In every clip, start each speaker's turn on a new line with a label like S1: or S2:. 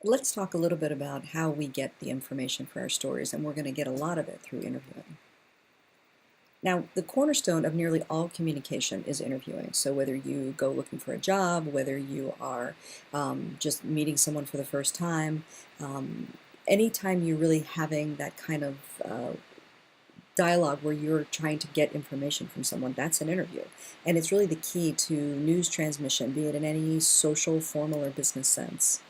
S1: let's talk a little bit about how we get the information for our stories, and we're going to get a lot of it through interviewing. Now, the cornerstone of nearly all communication is interviewing. So whether you go looking for a job, whether you are just meeting someone for the first time, um, anytime you're really having that kind of dialogue where you're trying to get information from someone, that's an interview. And it's really the key to news transmission, be it in any social, formal, or business sense.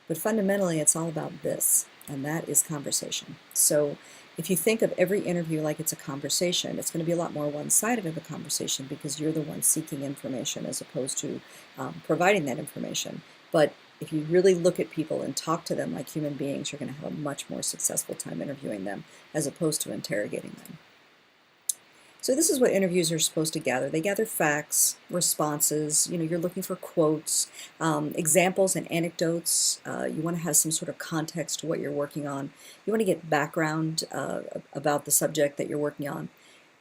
S1: But fundamentally, it's all about this, and that is conversation. So if you think of every interview like it's a conversation, it's going to be a lot more one-sided of a conversation because you're the one seeking information as opposed to providing that information. But if you really look at people and talk to them like human beings, you're going to have a much more successful time interviewing them as opposed to interrogating them. So this is what interviews are supposed to gather. They gather facts, responses, you're looking for quotes, examples and anecdotes. You want to have some sort of context to what you're working on. You want to get background about the subject that you're working on.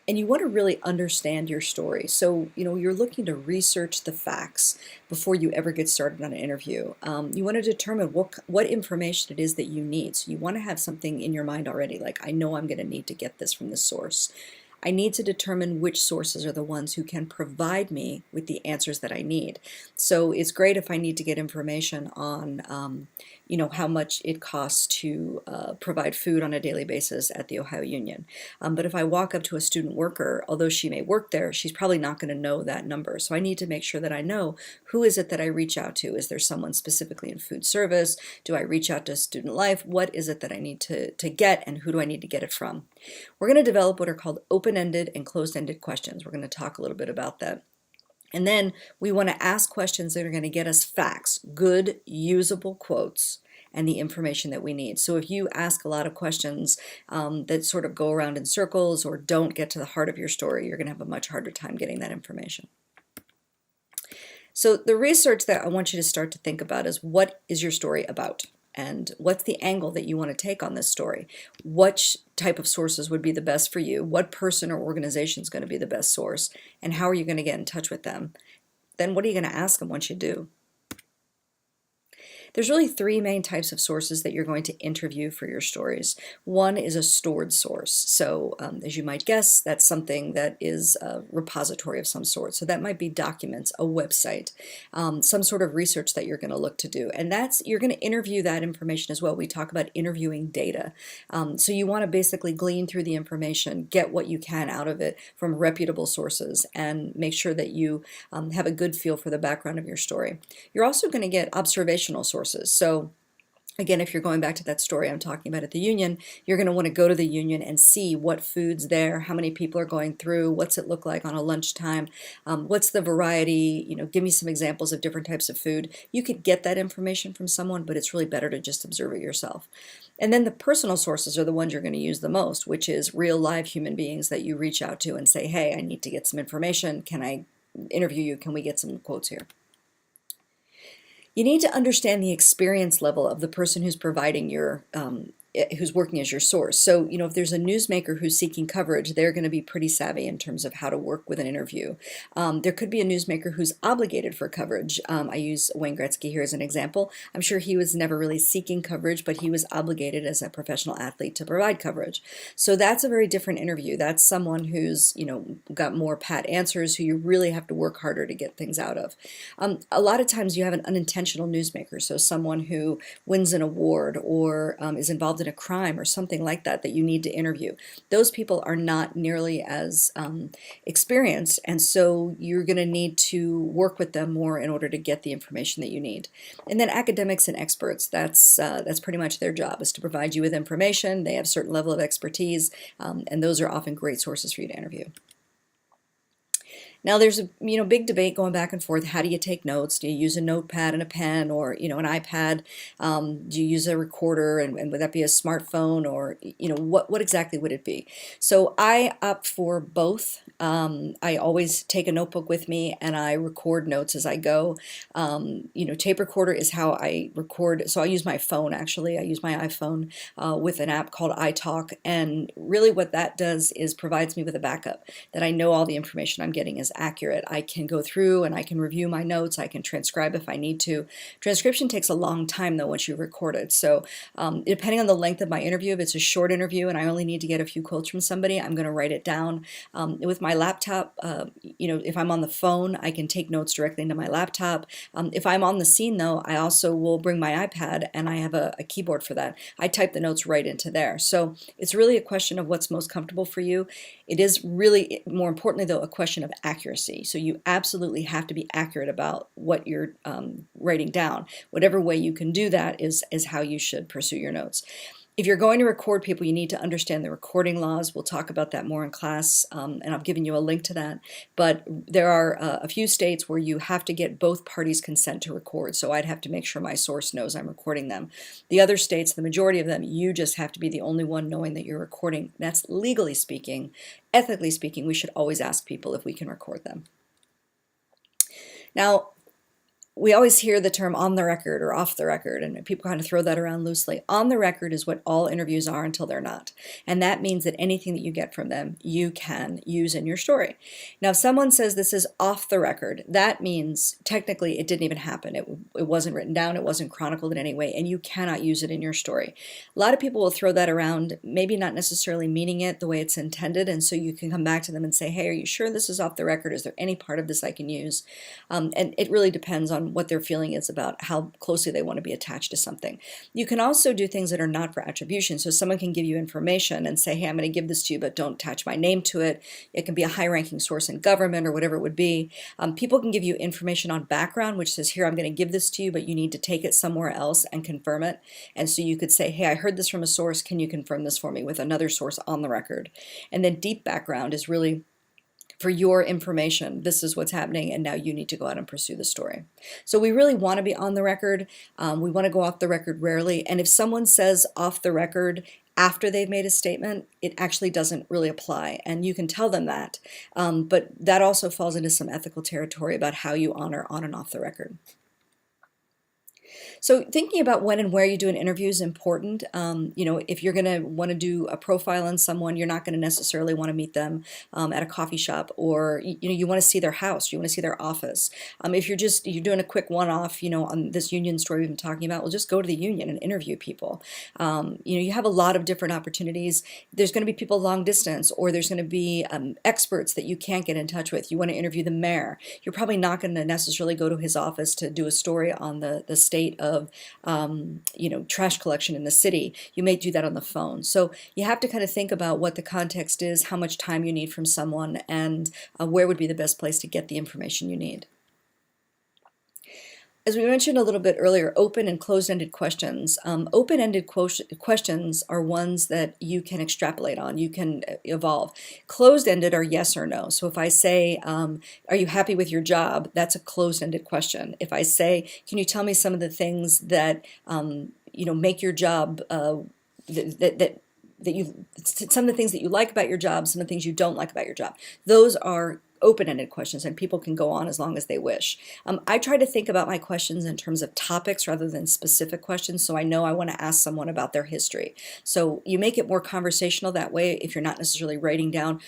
S1: And you want to really understand your story. So, you're looking to research the facts before you ever get started on an interview. You want to determine what information it is that you need. So you want to have something in your mind already, like, I know I'm going to need to get this from this source. I need to determine which sources are the ones who can provide me with the answers that I need. So it's great if I need to get information on, how much it costs to provide food on a daily basis at the Ohio Union. But if I walk up to a student worker, although she may work there, she's probably not going to know that number. So I need to make sure that I know who is it that I reach out to. Is there someone specifically in food service? Do I reach out to student life? What is it that I need to get, and who do I need to get it from? We're going to develop what are called open-ended and closed-ended questions. We're going to talk a little bit about that. And then we want to ask questions that are going to get us facts, good, usable quotes, and the information that we need. So if you ask a lot of questions that sort of go around in circles or don't get to the heart of your story, you're going to have a much harder time getting that information. So the research that I want you to start to think about is, what is your story about? And what's the angle that you want to take on this story? What type of sources would be the best for you? What person or organization is going to be the best source? And how are you going to get in touch with them? Then what are you going to ask them once you do? There's really three main types of sources that you're going to interview for your stories. One is a stored source. So as you might guess, that's something that is a repository of some sort. So that might be documents, a website, some sort of research that you're going to look to do. And you're going to interview that information as well. We talk about interviewing data. So you want to basically glean through the information, get what you can out of it from reputable sources, and make sure that you have a good feel for the background of your story. You're also going to get observational sources. So again, if you're going back to that story I'm talking about at the union, you're going to want to go to the union and see what food's there, how many people are going through, what's it look like on a lunchtime, what's the variety, give me some examples of different types of food. You could get that information from someone, but it's really better to just observe it yourself. And then the personal sources are the ones you're going to use the most, which is real live human beings that you reach out to and say, hey, I need to get some information. Can I interview you? Can we get some quotes here? You need to understand the experience level of the person who's providing who's working as your source. So, if there's a newsmaker who's seeking coverage, they're going to be pretty savvy in terms of how to work with an interview. There could be a newsmaker who's obligated for coverage. I use Wayne Gretzky here as an example. I'm sure he was never really seeking coverage, but he was obligated as a professional athlete to provide coverage. So that's a very different interview. That's someone who's, got more pat answers, who you really have to work harder to get things out of. A lot of times you have an unintentional newsmaker, so someone who wins an award or is involved in a crime or something like that you need to interview. Those people are not nearly as experienced, and so you're going to need to work with them more in order to get the information that you need. And then academics and experts, that's pretty much their job, is to provide you with information. They have a certain level of expertise, and those are often great sources for you to interview. Now there's a big debate going back and forth. How do you take notes? Do you use a notepad and a pen, or an iPad? Do you use a recorder, and would that be a smartphone, or what exactly would it be? So I opt for both. I always take a notebook with me and I record notes as I go. Tape recorder is how I record. So I use my phone, actually. I use my iPhone with an app called iTalk. And really what that does is provides me with a backup that I know all the information I'm getting is accurate. I can go through and I can review my notes. I can transcribe if I need to. Transcription takes a long time though once you record it. So depending on the length of my interview, if it's a short interview and I only need to get a few quotes from somebody, I'm going to write it down. With my laptop, if I'm on the phone, I can take notes directly into my laptop. If I'm on the scene though, I also will bring my iPad and I have a keyboard for that. I type the notes right into there. So it's really a question of what's most comfortable for you. It is really, more importantly though, a question of accuracy. So you absolutely have to be accurate about what you're writing down. Whatever way you can do that is how you should pursue your notes. If you're going to record people, you need to understand the recording laws. We'll talk about that more in class, and I've given you a link to that. But there are a few states where you have to get both parties' consent to record, so I'd have to make sure my source knows I'm recording them. The other states, the majority of them, you just have to be the only one knowing that you're recording. That's legally speaking. Ethically speaking, we should always ask people if we can record them. Now, we always hear the term on the record or off the record, and people kind of throw that around loosely. On the record is what all interviews are until they're not. And that means that anything that you get from them, you can use in your story. Now, if someone says this is off the record, that means technically it didn't even happen. It wasn't written down, it wasn't chronicled in any way, and you cannot use it in your story. A lot of people will throw that around, maybe not necessarily meaning it the way it's intended, and so you can come back to them and say, hey, are you sure this is off the record? Is there any part of this I can use? And it really depends on what their feeling is about how closely they want to be attached to something. You can also do things that are not for attribution. So someone can give you information and say, hey, I'm going to give this to you, but don't attach my name to it. It can be a high-ranking source in government or whatever it would be. People can give you information on background, which says, here, I'm going to give this to you, but you need to take it somewhere else and confirm it. And so you could say, hey, I heard this from a source. Can you confirm this for me with another source on the record? And then deep background is really for your information. This is what's happening, and now you need to go out and pursue the story. So we really want to be on the record. We want to go off the record rarely. And if someone says off the record after they've made a statement, it actually doesn't really apply. And you can tell them that. But that also falls into some ethical territory about how you honor on and off the record. So thinking about when and where you do an interview is important. If you're going to want to do a profile on someone, you're not going to necessarily want to meet them at a coffee shop, or you want to see their house, you want to see their office. If you're doing a quick one-off, on this union story we've been talking about, well, just go to the union and interview people. You have a lot of different opportunities. There's going to be people long distance, or there's going to be experts that you can't get in touch with. You want to interview the mayor. You're probably not going to necessarily go to his office to do a story on the state of trash collection in the city. You may do that on the phone. So you have to kind of think about what the context is, how much time you need from someone, and where would be the best place to get the information you need. As we mentioned a little bit earlier, open and closed-ended questions. Open-ended questions are ones that you can extrapolate on, you can evolve. Closed-ended are yes or no. So if I say, are you happy with your job? That's a closed-ended question. If I say, can you tell me some of the things that make your job some of the things that you like about your job, some of the things you don't like about your job. Those are open-ended questions, and people can go on as long as they wish. I try to think about my questions in terms of topics rather than specific questions, so I know I want to ask someone about their history. So you make it more conversational that way if you're not necessarily writing down,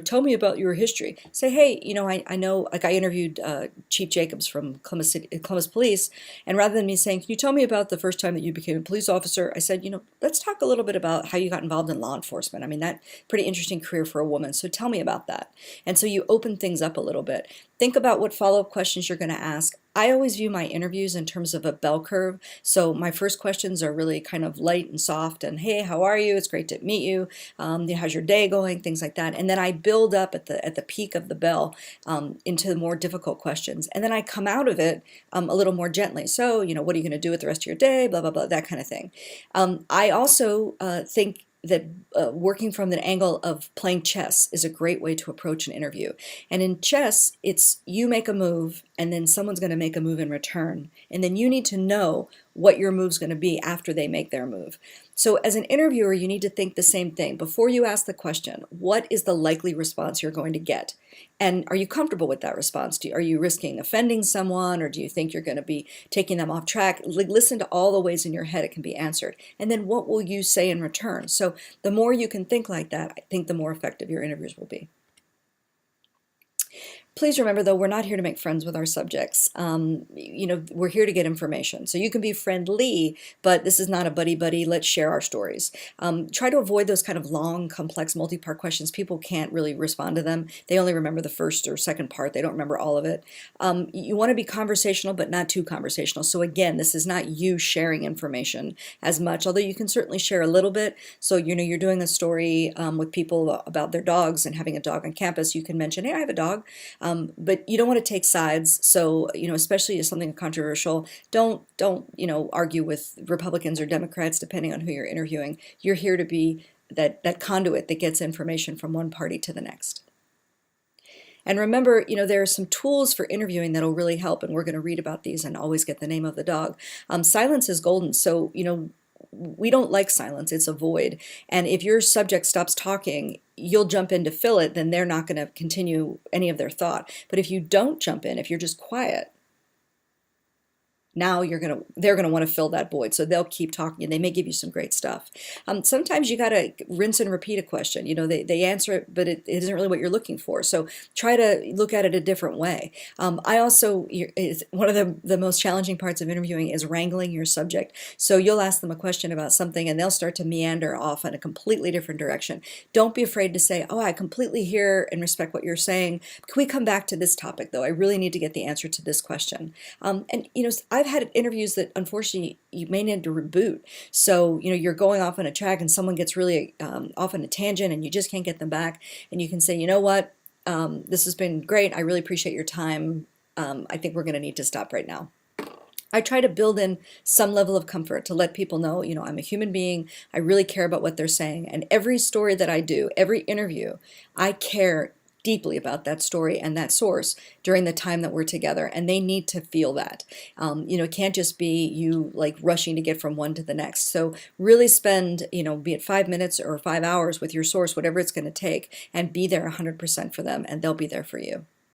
S1: tell me about your history. Say, hey, I know, like I interviewed Chief Jacobs from Columbus Police, and rather than me saying, can you tell me about the first time that you became a police officer, I said, let's talk a little bit about how you got involved in law enforcement. I mean, that pretty interesting career for a woman, so tell me about that. And so you open things up a little bit. Think about what follow-up questions you're going to ask. I always view my interviews in terms of a bell curve. So my first questions are really kind of light and soft and, hey, how are you? It's great to meet you. How's your day going? Things like that. And then I build up at the peak of the bell into the more difficult questions. And then I come out of it a little more gently. So, what are you going to do with the rest of your day? Blah, blah, blah, that kind of thing. I also think that working from the angle of playing chess is a great way to approach an interview. And in chess, it's you make a move, and then someone's going to make a move in return. And then you need to know what your move's going to be after they make their move. So as an interviewer, you need to think the same thing. Before you ask the question, what is the likely response you're going to get? And are you comfortable with that response? Are you risking offending someone, or do you think you're going to be taking them off track? Listen to all the ways in your head it can be answered. And then what will you say in return? So the more you can think like that, I think the more effective your interviews will be. Please remember, though, we're not here to make friends with our subjects. We're here to get information. So you can be friendly, but this is not a buddy-buddy, let's share our stories. Try to avoid those kind of long, complex, multi-part questions. People can't really respond to them. They only remember the first or second part. They don't remember all of it. You want to be conversational, but not too conversational. So again, this is not you sharing information as much, although you can certainly share a little bit. So, you're doing a story with people about their dogs and having a dog on campus. You can mention, hey, I have a dog. But you don't want to take sides. So, especially if something controversial, don't argue with Republicans or Democrats, depending on who you're interviewing. You're here to be that conduit that gets information from one party to the next. And remember, there are some tools for interviewing that'll really help, and we're going to read about these and always get the name of the dog. Silence is golden. So, we don't like silence. It's a void. And if your subject stops talking, you'll jump in to fill it, then they're not going to continue any of their thought. But if you don't jump in, if you're just quiet, now they're gonna want to fill that void, so they'll keep talking, and they may give you some great stuff. Sometimes you gotta rinse and repeat a question. They answer it, but it isn't really what you're looking for. So try to look at it a different way. One of the most challenging parts of interviewing is wrangling your subject. So you'll ask them a question about something, and they'll start to meander off in a completely different direction. Don't be afraid to say, "Oh, I completely hear and respect what you're saying. Can we come back to this topic, though? I really need to get the answer to this question." I've had interviews that unfortunately you may need to reboot. So, you're going off on a track and someone gets really off on a tangent and you just can't get them back. And you can say, you know what, this has been great. I really appreciate your time. I think we're going to need to stop right now. I try to build in some level of comfort to let people know, I'm a human being. I really care about what they're saying. And every story that I do, every interview, I care deeply about that story and that source during the time that we're together, and they need to feel that. It can't just be you like rushing to get from one to the next. So really spend, be it 5 minutes or 5 hours with your source, whatever it's going to take, and be there 100% for them, and they'll be there for you.